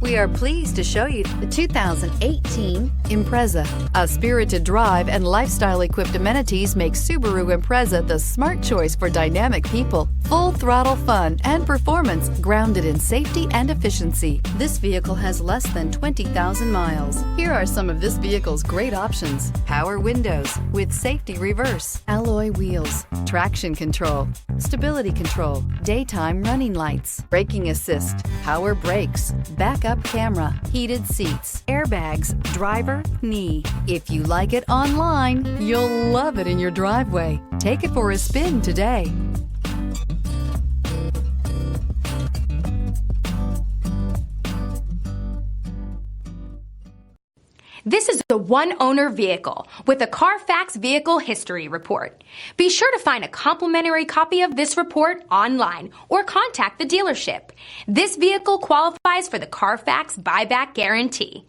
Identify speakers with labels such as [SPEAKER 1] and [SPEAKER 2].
[SPEAKER 1] We are pleased to show you the 2018 Impreza. A spirited drive and lifestyle-equipped amenities make Subaru Impreza the smart choice for dynamic people. Full throttle fun and performance grounded in safety and efficiency. This vehicle has less than 20,000 miles. Here are some of this vehicle's great options: power windows with safety reverse, alloy wheels, traction control, stability control, daytime running lights, braking assist, power brakes, backup camera, heated seats, airbags, driver, knee. If you like it online, you'll love it in your driveway. Take it for a spin today.
[SPEAKER 2] This is a one-owner vehicle with a CARFAX Vehicle History Report. Be sure to find a complimentary copy of this report online or contact the dealership. This vehicle qualifies for the CARFAX Buyback Guarantee.